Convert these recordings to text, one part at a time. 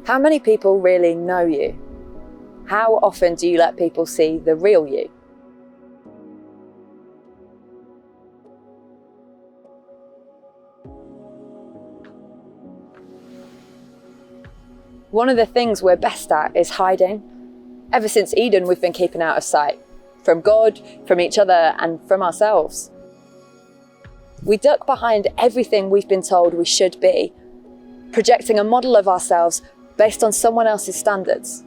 How many people really know you? How often do you let people see the real you? One of the things we're best at is hiding. Ever since Eden, we've been keeping out of sight. From God, from each other, and from ourselves. We duck behind everything we've been told we should be, projecting a model of ourselves based on someone else's standards.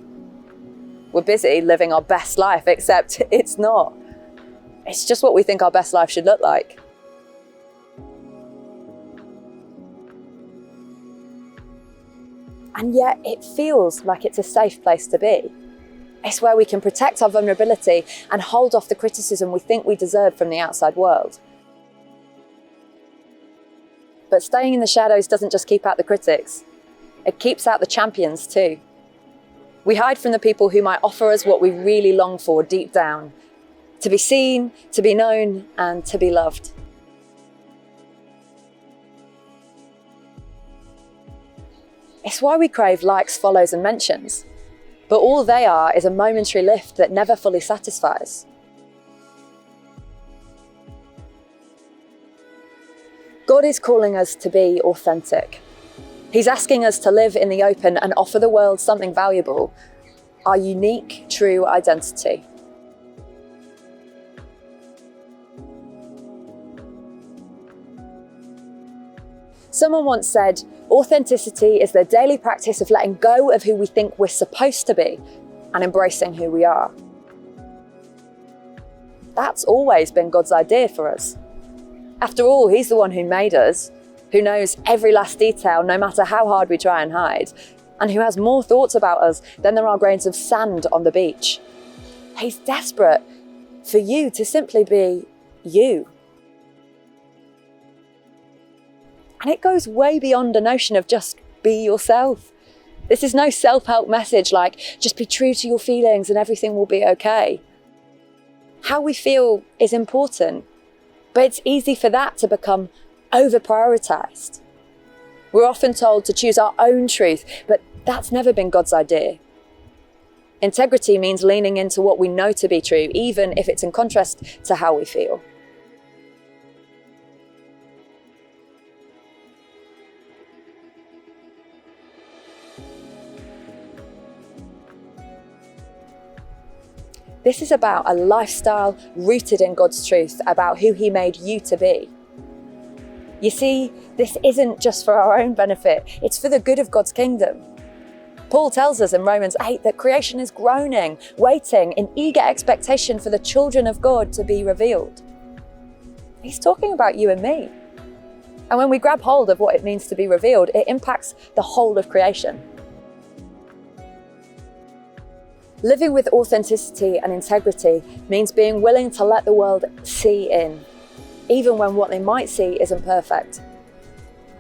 We're busy living our best life, except it's not. It's just what we think our best life should look like. And yet it feels like it's a safe place to be. It's where we can protect our vulnerability and hold off the criticism we think we deserve from the outside world. But staying in the shadows doesn't just keep out the critics, it keeps out the champions too. We hide from the people who might offer us what we really long for deep down: to be seen, to be known, and to be loved. It's why we crave likes, follows, and mentions. But all they are is a momentary lift that never fully satisfies. God is calling us to be authentic. He's asking us to live in the open and offer the world something valuable: our unique, true identity. Someone once said, authenticity is the daily practice of letting go of who we think we're supposed to be and embracing who we are. That's always been God's idea for us. After all, He's the one who made us, who knows every last detail, no matter how hard we try and hide, and who has more thoughts about us than there are grains of sand on the beach. He's desperate for you to simply be you. And it goes way beyond a notion of just be yourself. This is no self-help message like just be true to your feelings and everything will be okay. How we feel is important, but it's easy for that to become over-prioritized. We're often told to choose our own truth, but that's never been God's idea. Integrity means leaning into what we know to be true, even if it's in contrast to how we feel. This is about a lifestyle rooted in God's truth about who He made you to be. You see, this isn't just for our own benefit, it's for the good of God's kingdom. Paul tells us in Romans 8 that creation is groaning, waiting in eager expectation for the children of God to be revealed. He's talking about you and me. And when we grab hold of what it means to be revealed, it impacts the whole of creation. Living with authenticity and integrity means being willing to let the world see in, even when what they might see isn't perfect.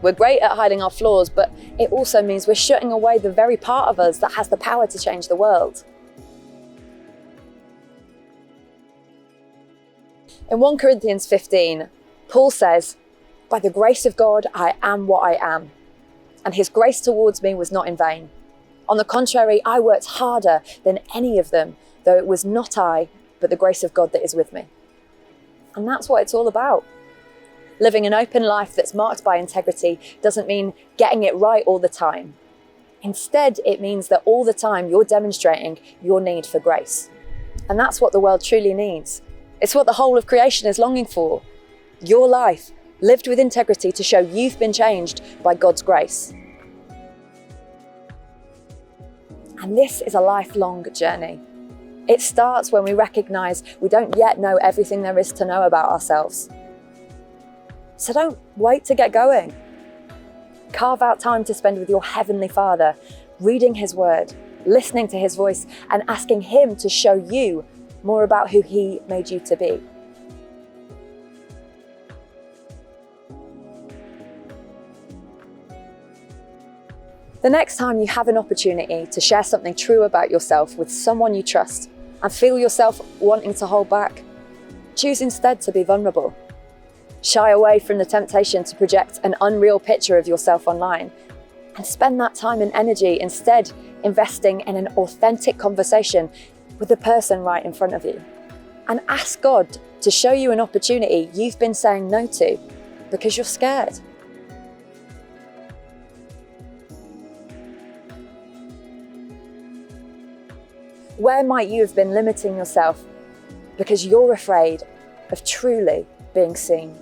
We're great at hiding our flaws, but it also means we're shutting away the very part of us that has the power to change the world. In 1 Corinthians 15, Paul says, "By the grace of God, I am what I am, and His grace towards me was not in vain. On the contrary, I worked harder than any of them, though it was not I, but the grace of God that is with me." And that's what it's all about. Living an open life that's marked by integrity doesn't mean getting it right all the time. Instead, it means that all the time you're demonstrating your need for grace. And that's what the world truly needs. It's what the whole of creation is longing for. Your life lived with integrity to show you've been changed by God's grace. And this is a lifelong journey. It starts when we recognize we don't yet know everything there is to know about ourselves. So don't wait to get going. Carve out time to spend with your Heavenly Father, reading His Word, listening to His voice, and asking Him to show you more about who He made you to be. The next time you have an opportunity to share something true about yourself with someone you trust and feel yourself wanting to hold back, choose instead to be vulnerable. Shy away from the temptation to project an unreal picture of yourself online. And spend that time and energy instead investing in an authentic conversation with the person right in front of you. And ask God to show you an opportunity you've been saying no to because you're scared. Where might you have been limiting yourself because you're afraid of truly being seen?